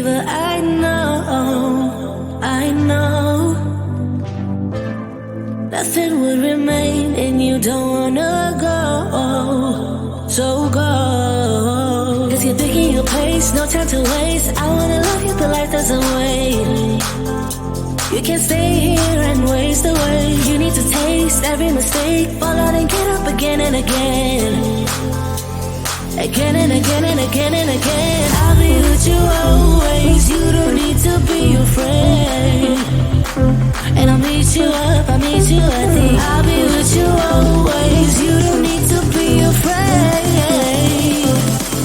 believer, I know nothing would remain and you don't wanna go, so go. Cause you're picking your pace, no time to waste. I wanna love you but life doesn't wait. You can't stay here and waste away. You need to taste every mistake, fall out and get up again and again. Again and again and again and again. I'll be with you always. You don't need to be afraid. And I'll meet you up, I'll meet you at the end. I'll be with you always. You don't need to be afraid.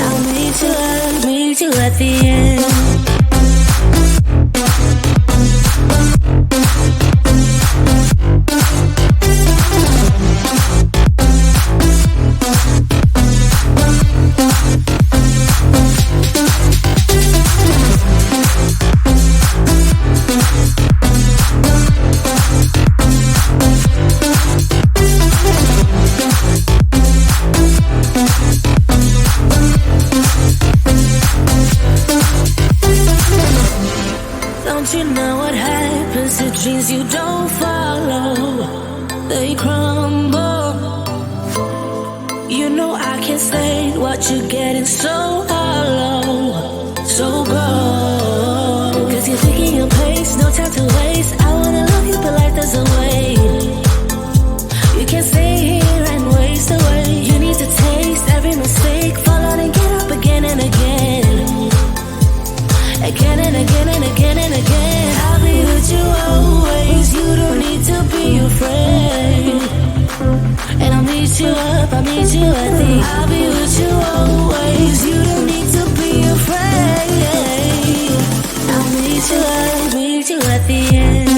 I'll meet you at the end. You know what happens to dreams you don't follow, they crumble. You know I can't stay, what you're getting so hollow, so go. Cause you're taking your pace, no time to waste. I wanna love you but life doesn't wait. You can't stay here and waste away. You need to taste every mistake, fall out and get up again and again. Again and again and again and again. I'll be with you always. You don't need to be afraid. And I'll meet you up, I'll meet you at the end. I'll be with you always. You don't need to be afraid. I'll meet you at the end.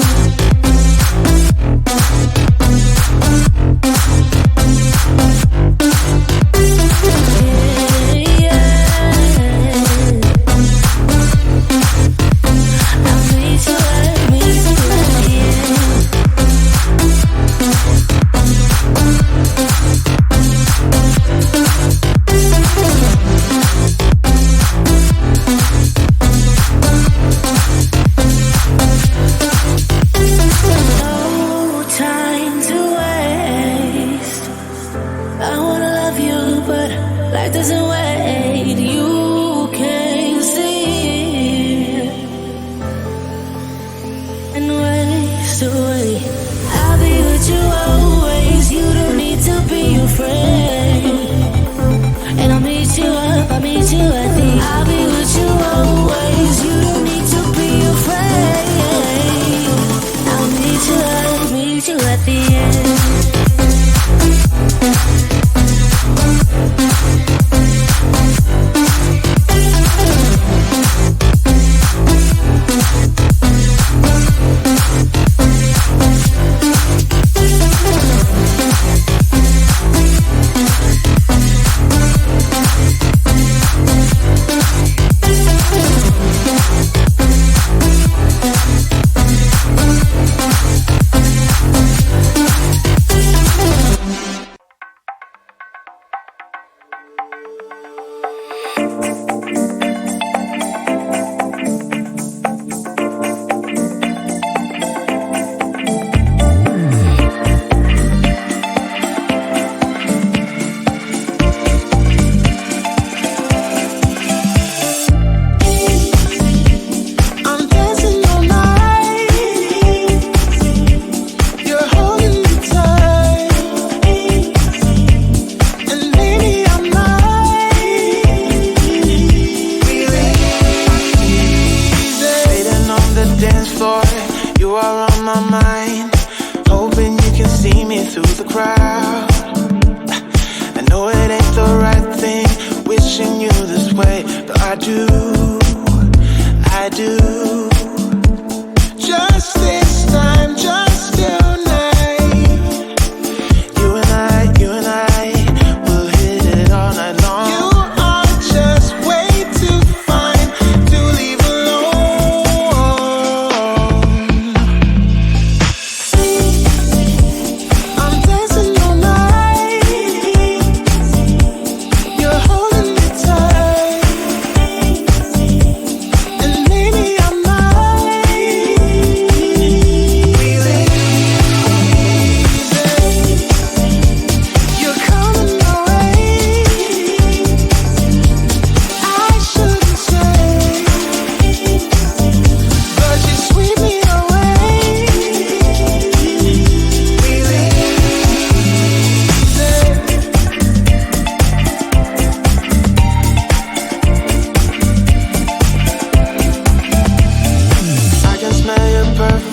And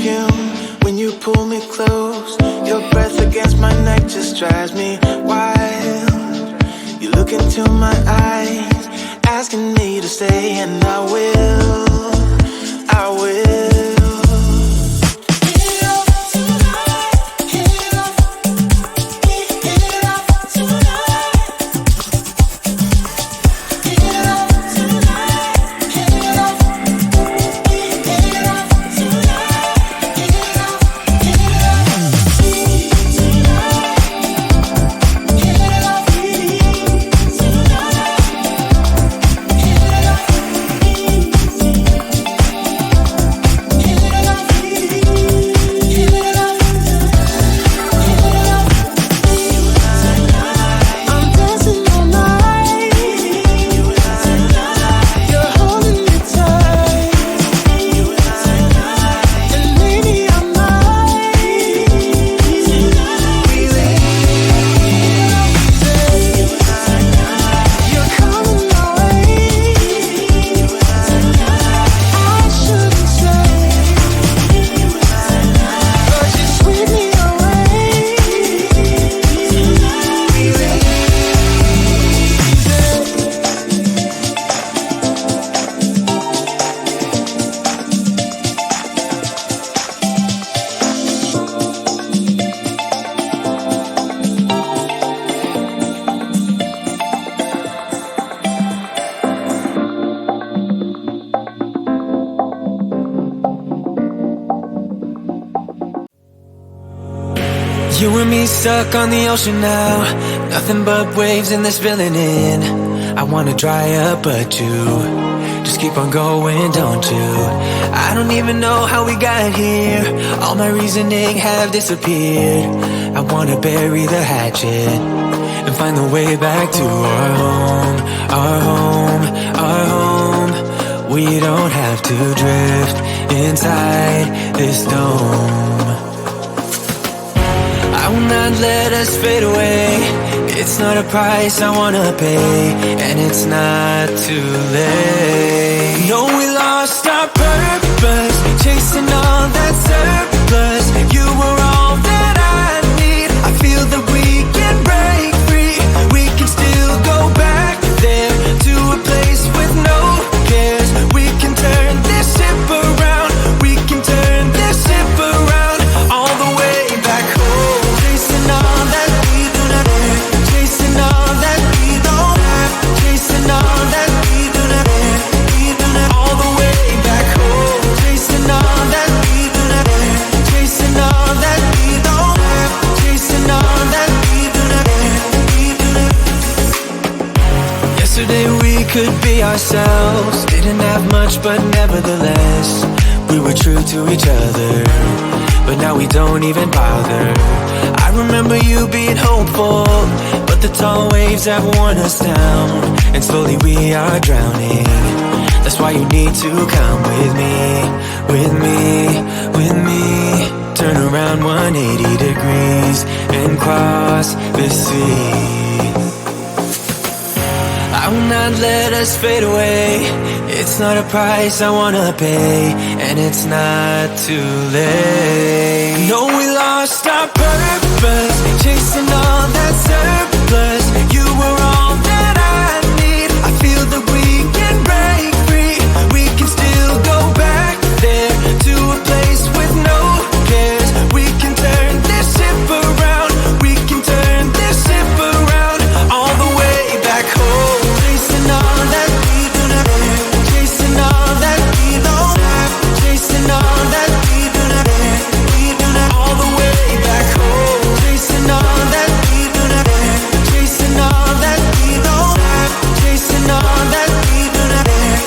perfume when you pull me close. Your breath against my neck just drives me wild. You look into my eyes, asking me to stay, and I will. You and me stuck on the ocean now, nothing but waves and this filling in. I wanna dry up but you just keep on going, don't you? I don't even know how we got here, all my reasoning have disappeared. I wanna bury the hatchet and find the way back to our home, our home, our home. We don't have to drift inside this dome. I will not let us fade away. It's not a price I wanna pay, and it's not too late. No, we lost our purpose, chasing all that surplus. You were all that I need. I feel that we can break free. We can still go back there to a place with no cares. We can turn this ship around. We can turn this ship around all the way back home. Chasing all that we do not have, chasing all that we don't have, chasing all that we do not have, all the way back home. Chasing all that we do not have, chasing all that we don't have, chasing all that we do not have. Yesterday we could be ourselves, didn't have much but nevertheless we were true to each other, but now we don't even bother. I remember you being hopeful, but the tall waves have worn us down, and slowly we are drowning. That's why you need to come with me, with me, with me. Turn around 180 degrees and cross the sea. I will not let us fade away. It's not a price I wanna pay, and it's not too late. No, we lost our purpose, chasing all that surplus. You were all that I need. I feel that we can break free. We can still go back there to a place with no cares. We can turn this ship around. We can turn this ship around all the way back home. Chasing all that we do not have, chasing all that we don't have, chasing all that we do not have, all the way back home. Chasing all that we do not have, chasing all that we don't have, chasing all that we do not have.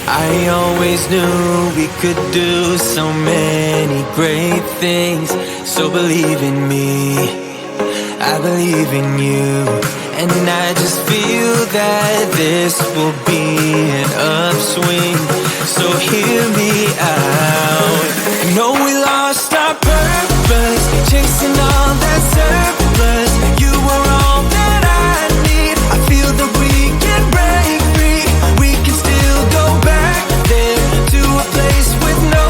I always knew we could do so many great things, so believe in me, I believe in you. And I just feel that this will be an upswing, so hear me out. No, we lost our purpose, chasing all that surplus. You were all that I need. I feel that we can break free. We can still go back there to a place with no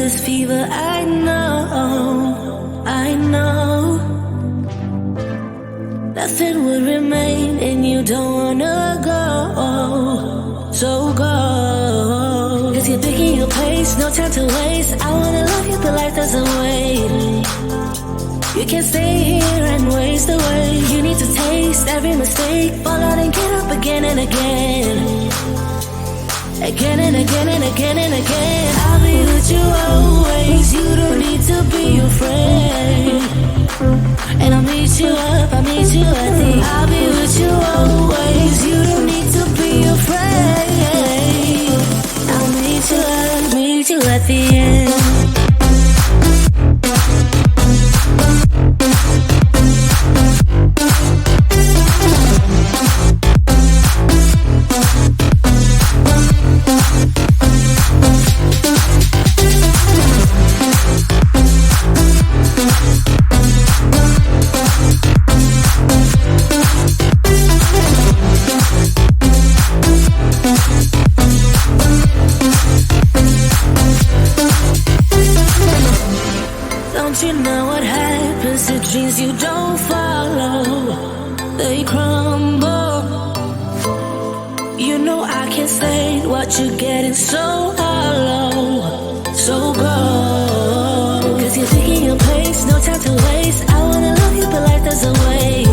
this fever, I know, I know. Nothing would remain and you don't wanna go, so go. Cause you're picking your place, no time to waste. I wanna love you but life doesn't wait. You can't stay here and waste away. You need to taste every mistake, fall out and get up again and again. Again and again and again and again. I'll be with you always, you don't need to be afraid. And I'll meet you up, I'll meet you at the I'll be with you always, you don't need to be afraid. I'll meet you up, meet you at the end. Don't you know what happens to dreams you don't follow? They crumble. You know I can't stand what you're getting so hollow. So go. Cause you're taking your place, no time to waste. I wanna love you but life doesn't wait.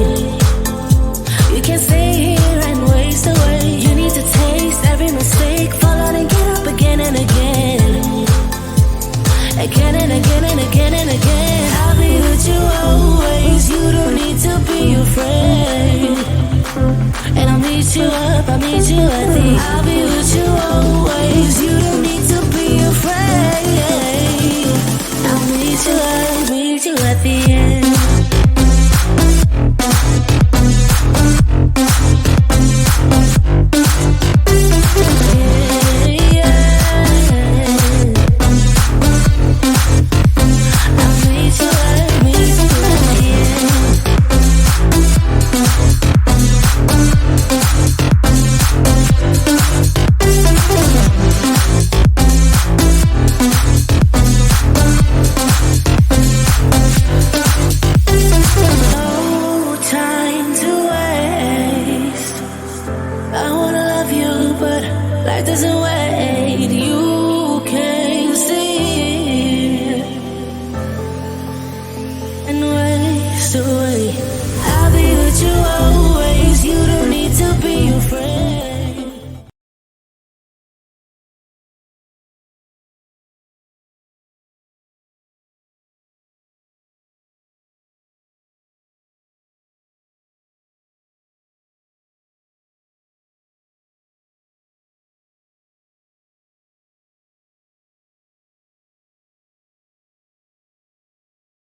You can't stay here and waste away. You need to taste every mistake, fall out and get up again and again. Again and again and again and again. I'll be with you always, you don't need to be afraid. And I'll meet you up, I'll meet you at the I'll be with you always, you don't need to be afraid.